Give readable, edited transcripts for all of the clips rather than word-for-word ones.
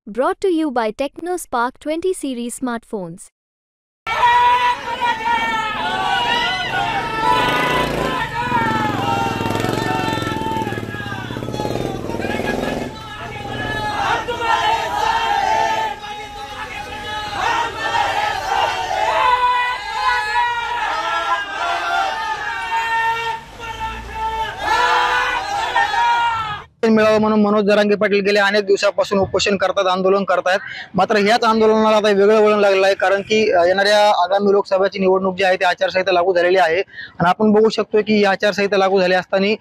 Brought to you by TechnoSpark 20 series smartphones. मिळावं म्हणून मनोज जरांगे पाटील गेले अनेक दिवसापासून उपोषण करतात, आंदोलन करतायत. मात्र ह्याच आंदोलनाला आता वेगळं वळण लागलेलं आहे, कारण की येणाऱ्या आगामी लोकसभेची निवडणूक जी आहे ती आचारसंहिता लागू झालेली आहे. आणि आपण बघू शकतो की ही आचारसंहिता लागू झाली असताना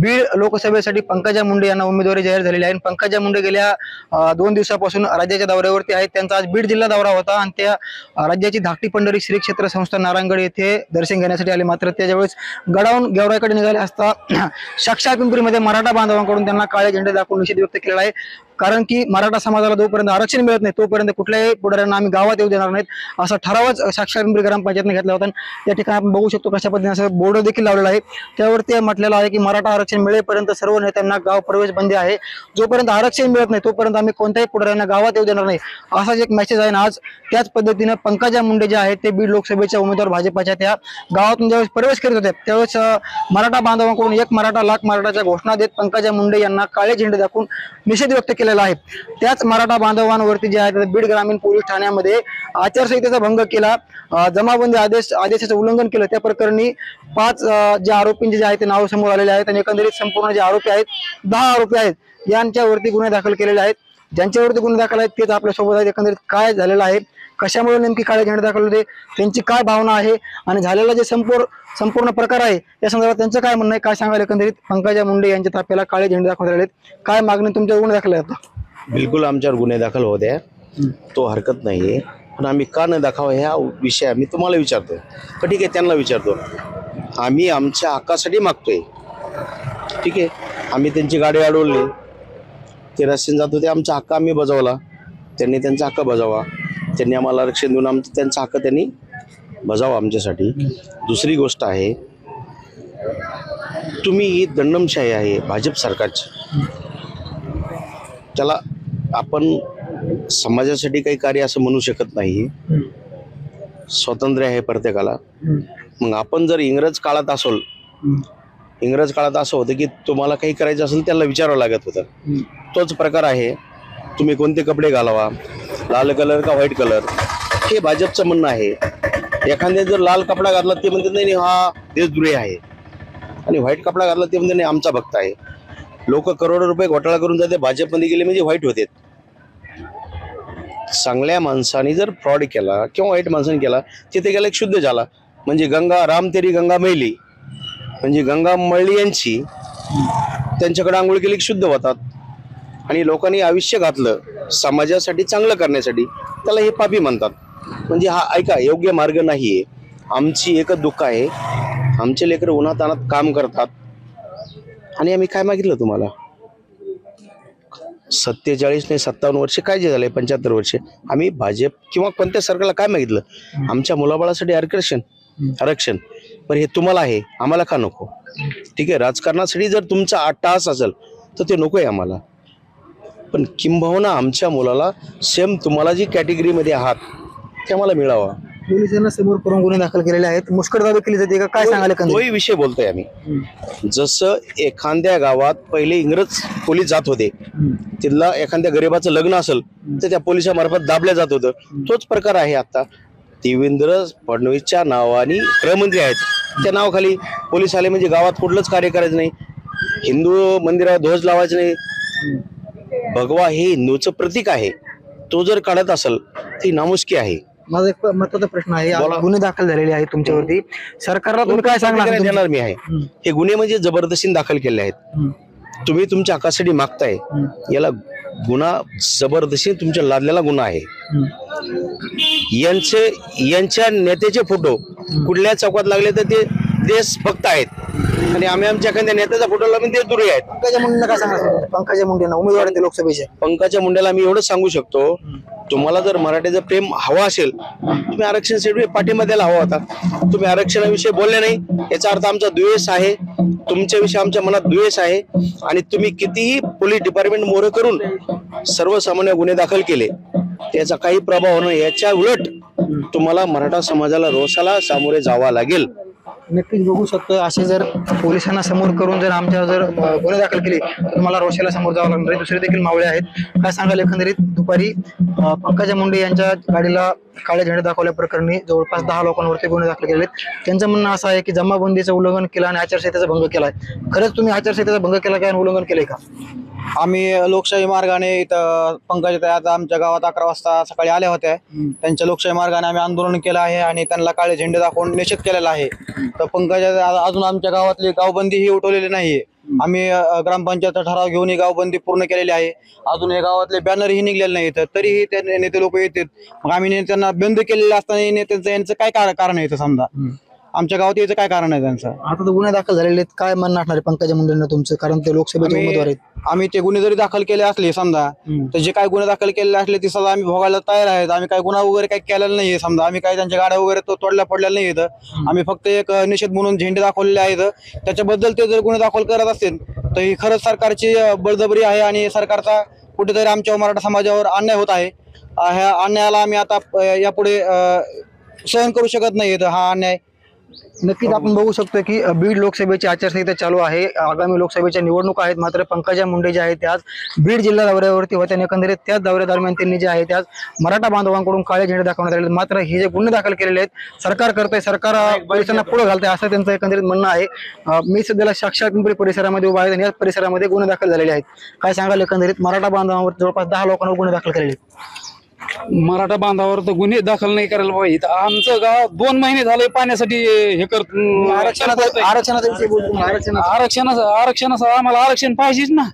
बीड लोकसभेसाठी पंकजा मुंडे यांना उमेदवारी जाहीर झालेली आहे. पंकजा मुंडे गेल्या 2 दिवसापासून राज्याच्या दौऱ्यावरती आहेत. त्यांचा आज बीड जिल्हा दौरा होता आणि त्या राज्याची धाकटी पंढरी श्री क्षेत्र संस्था नारायणगड येथे दर्शन घेण्यासाठी आले. मात्र त्यावेळेस गडावून गेवराईकडे निघाले असता साक्षा पिंपरीमध्ये मराठा बांधवांकडून त्यांना काळे झेंडे दाखवून निषेध व्यक्त केलेला आहे. कारण की मराठा समाजाला जोपर्यंत आरक्षण मिळत नाही तोपर्यंत कुठल्याही पुढाऱ्यांना आम्ही गावात येऊ देणार नाहीत असा ठरावच साक्षा पिंपरी ग्रामपंचायतने घेतला होता. या ठिकाणी आपण बघू शकतो कशा पद्धतीने असं बोर्ड देखील लावलेला आहे. त्यावरती म्हटलेलं आहे की मराठा आरक्षण मिळेपर्यंत सर्व नेत्यांना गाव प्रवेश बंदी आहे. जोपर्यंत आरक्षण मिळत नाही तोपर्यंत आम्ही कोणत्याही पुढाऱ्यांना गावात येऊ देणार नाही असाच एक मेसेज आहे. आज त्याच पद्धतीने पंकजा मुंडे जे आहेत ते बीड लोकसभेच्या उमेदवार भाजपाच्या त्या गावातून ज्यावेळेस प्रवेश करीत होते त्यावेळेस मराठा बांधवांकडून एक मराठा लाख मराठाच्या घोषणा देत पंकजा मुंडे यांना काळे झेंडे दाखवून निषेध व्यक्त केलेला आहे. त्याच मराठा बांधवांवरती जे आहे बीड ग्रामीण पोलीस ठाण्यामध्ये आचारसंहितेचा भंग केला, जमाबंदी आदेशाचं उल्लंघन केलं, त्या प्रकरणी 5 जे आरोपींचे जे आहेत ते नाव समोर आलेले आहेत आणि एकंदरीत संपूर्ण जे आरोपी आहेत 10 आरोपी आहेत यांच्यावरती गुन्हे दाखल केलेले आहेत. ज्यांच्यावरती गुन्हे दाखल आहेत तेच आपल्यासोबत आहेत. एकंदरीत काय झालेलं आहे, कशामुळे नेमकी काळे झेंडे दाखल होते, त्यांची काय भावना आहे आणि झालेला जे संपूर्ण प्रकार आहे या संदर्भात त्यांचं काय म्हणणं आहे, काय सांगाल. एकंदरीत पंकजा मुंडे यांच्या ताफ्याला काळे झेंडे दाखवले आहेत, काय मागणी तुमच्यावर गुन्हे दाखल आहेत? बिलकुल आमच्यावर गुन्हे दाखल होते, तो हरकत नाहीये. पण आम्ही का न दाखवा ह्या विषय आम्ही तुम्हाला विचारतो का? ठीक आहे, त्यांना विचारतो. आम्ही आमच्या हक्कासाठी मागतोय, ठीक आहे. आम्ही त्यांची गाडी अडवली, ते रस्त्याने जात होते, आमचा हक्क आम्ही बजावला, त्यांनी त्यांचा हक्क बजावा. त्यांनी आम्हाला आरक्षण देऊन त्यांचा हक्क त्यांनी बजावा आमच्यासाठी. दुसरी गोष्ट आहे, तुम्ही ही दंडमशाही आहे भाजप सरकारची, त्याला आपण समाजासाठी काही कार्य असं म्हणू शकत नाही. स्वातंत्र्य आहे प्रत्येकाला. मग आपण जर इंग्रज काळात असं होतं की तुम्हाला काही करायचं असेल त्याला विचारावं लागत होतं. तोच प्रकार आहे. तुम्ही कोणते कपडे घालावा, लाल कलर का व्हाईट कलर, हे भाजपचं म्हणणं आहे. एखाद्या जर लाल कपडा घातला ते म्हणतात नाही हा देशद्रोही आहे, आणि व्हाईट कपडा घातला ते म्हणतात नाही आमचा भक्त आहे. लोक करोडो रुपये घोटाळा करून जाते, भाजपमध्ये गेले म्हणजे व्हाईट होते. चांगल्या माणसाने जर फ्रॉड केला किंवा वाईट माणसाने केला तिथे गेला एक शुद्ध झाला. म्हणजे गंगा राम तेरी गंगा मैली, म्हणजे गंगा मळली यांची, त्यांच्याकडे आंघोळ केली शुद्ध होतात. आणि लोकांनी आयुष्य घातलं समाजासाठी चांगलं करण्यासाठी, त्याला हे पापी म्हणतात. म्हणजे हा ऐका योग्य मार्ग नाहीये. आमची एकच दुःख आहे, आमचे लेकरं उन्हातानात काम करतात आणि आम्ही काय मागितलं तुम्हाला? 47 नाही 57 वर्ष काय जे झाले, 75 वर्ष आम्ही भाजप किंवा कोणत्या सरकारला काय मागितलं? आमच्या मुलाबाळासाठी आरक्षण. पण हे तुम्हाला आहे, आम्हाला का नको? ठीक आहे, राजकारणासाठी जर तुमचा अट्टहास असेल तर ते नको आहे आम्हाला. पण किंबहुना आमच्या मुलाला सेम तुम्हाला जी कॅटेगरीमध्ये आहात ते आम्हाला मिळावा. पोलिसांना समोर करून गुन्हे दाखल केलेले आहेत, मुष्कटदाबी केली जाते का, काय सांगाल? तोही विषय बोलतोय आम्ही. जसं एखाद्या गावात पहिले इंग्रज पोलीस जात होते, तिथला एखाद्या गरीबाचं लग्न असेल तर त्या पोलिसामार्फत दाबल्या जात होतं, तोच प्रकार आहे आता. देवेंद्र फडणवीसच्या नावाने गृहमंत्री आहेत, त्या नावाखाली पोलीस आले म्हणजे गावात कुठलंच कार्य करायचं नाही, हिंदू मंदिरावर ध्वज लावायचं नाही. भगवा हे हिंदूचं प्रतीक आहे, तो जर काढत असेल ती नामुष्की आहे. माझा एक महत्त्वाचा प्रश्न आहे, गुन्हे दाखल झालेले आहेत तुमच्यावरती, सरकारला तुम्ही काय सांगणार? देणार मी आहे. हे गुन्हे म्हणजे जबरदस्तीने दाखल केले आहेत. तुम्ही तुमच्या हक्कासाठी मागताय, याला गुन्हा जबरदस्ती तुमच्या लादलेला गुन्हा आहे. यांच्या नेत्याचे फोटो कुठल्या चौकात लागले तर ते देशभक्त आहेत, आणि आम्ही आमच्या एखाद्या नेत्याचा फोटो लावून देशद्रोही आहेत. पंकजा मुंडेंना काय सांगणार? पंकजा मुंडेंना उमेदवार आहेत लोकसभेचे. पंकजा मुंडेला मी एवढंच सांगू शकतो तुम्हाला जर मराठीचं प्रेम हवं असेल, तुम्ही आरक्षणासाठी पाठिंबा द्यायला हवा होता. तुम्ही आरक्षणाविषयी बोलले नाही, याचा अर्थ आमचा द्वेष आहे, तुमच्याविषयी आमच्या मनात द्वेष आहे. आणि तुम्ही कितीही पोलीस डिपार्टमेंट मोहर करून सर्वसामान्य गुन्हे दाखल केले, त्याचा काही प्रभाव होणार. याच्या उलट तुम्हाला मराठा समाजाला रोषाला सामोरे जावं लागेल. नक्कीच बघू शकतो, असे जर पोलिसांना समोर करून जर आमच्यावर जर गुन्हे दाखल केले तर तुम्हाला रोषाला समोर जावं लागणार आहे. दुसरे देखील मावळे आहेत. काय सांगाल एकंदरीत दुपारी पंकजा मुंडे यांच्या गाडीला काळे झेंडे दाखवल्या प्रकरणी जवळपास 10 लोकांवरती गुन्हे दाखल केले आहेत. त्यांचं म्हणणं असं आहे की जमाबंदीचं उल्लंघन केलं आणि आचारसंहितेचा भंग केलाय. खरंच तुम्ही आचारसंहितेचा भंग केला काय आणि उल्लंघन केलंय का? आम्ही लोकशाही मार्गाने इथं पंकजा आता आमच्या गावात 11 वाजता सकाळी आल्या होत्या. त्यांच्या लोकशाही मार्गाने आम्ही आंदोलन केलं आहे आणि त्यांना काळे झेंडे दाखवून निषेध केलेला आहे. तर पंकजा अजून आमच्या गावातली गावबंदी ही उठवलेली नाहीये. आम्ही ग्रामपंचायत ठराव घेऊन ही गावबंदी पूर्ण केलेली आहे. अजून हे गावातले बॅनरही निघलेले नाहीत, तरीही ते नेते लोक येतात. मग आम्ही नेत्यांना बंद केलेले असताना नेत्यांचं यांचं काय कारण आहे? समजा आमच्या गावात याचं काय कारण आहे त्यांचं? आता तर गुन्हे दाखल झालेले आहेत, काय म्हणणं असणार आहे पंकजा मुंडेंना तुमचं? कारण ते लोकसभेचे उमेदवार आहेत. आम्ही ते गुन्हे जरी दाखल केले असले समजा, तर जे काही गुन्हे दाखल केलेले असले ती सजा आम्ही भोगायला तयार आहेत. आम्ही काही गुन्हा वगैरे काही केलेला नाहीये. समजा आम्ही काही त्यांच्या गाड्या वगैरे तोडल्या फोडलेल्या नाहीत. आम्ही फक्त एक निषेध म्हणून झेंडे दाखवलेले आहेत. त्याच्याबद्दल ते जर गुन्हे दाखल करत असतील तर ही खरंच सरकारची बळजबरी आहे आणि सरकारचा कुठेतरी आमच्या मराठा समाजावर अन्याय होत आहे. ह्या अन्यायाला आम्ही आता यापुढे सहन करू शकत नाही. हा अन्याय नक्कीच आपण बघू शकतो की बीड लोकसभेची आचारसंहिता चालू आहे. आगामी लोकसभेच्या निवडणुका आहेत. मात्र पंकजा मुंडे जे आहेत त्याच बीड जिल्हा दौऱ्यावरती होत्या. एकंदरीत त्याच दौऱ्यादरम्यान त्यांनी जे आहे त्याच मराठा बांधवांकडून काळे झेंडे दाखवण्यात आले. मात्र हे जे गुन्हे दाखल केलेले आहेत सरकार करतंय, सरकार पोलिसांना पुढे घालतंय असं त्यांचं एकंदरीत म्हणणं आहे. मी सध्याला साक्षात पिंपरी परिसरामध्ये उभा आहे आणि याच परिसरामध्ये गुन्हे दाखल झालेले आहेत. काय सांगाल एकंदरीत मराठा बांधवांवर जवळपास 10 लोकांवर गुन्हे दाखल केलेले आहेत? मराठा बांधावर तर गुन्हे दाखल नाही करायला पाहिजे. आमचं गाव 2 महिने झाले पाण्यासाठी हे आरक्षणाचा विषय बोलतो. आरक्षणाचं आम्हाला आरक्षण पाहिजेच ना.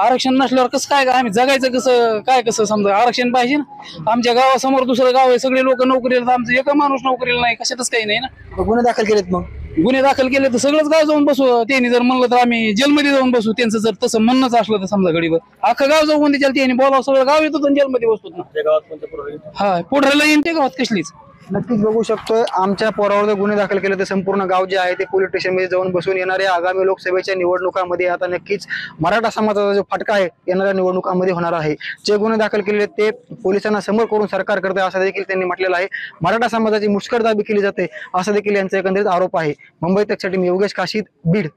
आरक्षण नसल्यावर कसं काय आम्ही जगायचं कसं समजा आरक्षण पाहिजे ना. आमच्या गावासमोर दुसरं गाव आहे, सगळे लोक नोकरीला, आमचं एक माणूस नोकरीला नाही. कशातच काही नाही ना. गुन्हे दाखल केलेत. मग गुन्हे दाखल केले तर सगळंच गाव जाऊन बसू. त्यांनी जर म्हणलं तर आम्ही जेलमध्ये जाऊन बसू. त्यांचं जर तसं म्हणणंच असलं तर समजा घडीवर अख्खं गाव जाऊन त्याच्याला त्यांनी बोलावं, सगळं गाव येतो आणि जेलमध्ये बसतो ना. हा पुढे येईन ते गावात कसलीच. नक्कीच बघू शकतोय आमच्या पोरावर जर गुन्हे दाखल केले तर संपूर्ण गाव जे आहे ते पोलीस स्टेशनमध्ये जाऊन बसून येणाऱ्या आगामी लोकसभेच्या निवडणुकांमध्ये आता नक्कीच मराठा समाजाचा जो फटका आहे येणाऱ्या निवडणुकांमध्ये होणार आहे. जे गुन्हे दाखल केलेले ते पोलिसांना समोर करून सरकार करते असं देखील त्यांनी म्हटलेलं आहे. मराठा समाजाची मुस्कटदाबी केली जाते असं देखील यांचा एकंदरीत आरोप आहे. मुंबई तकसाठी मी योगेश काशीद, बीड.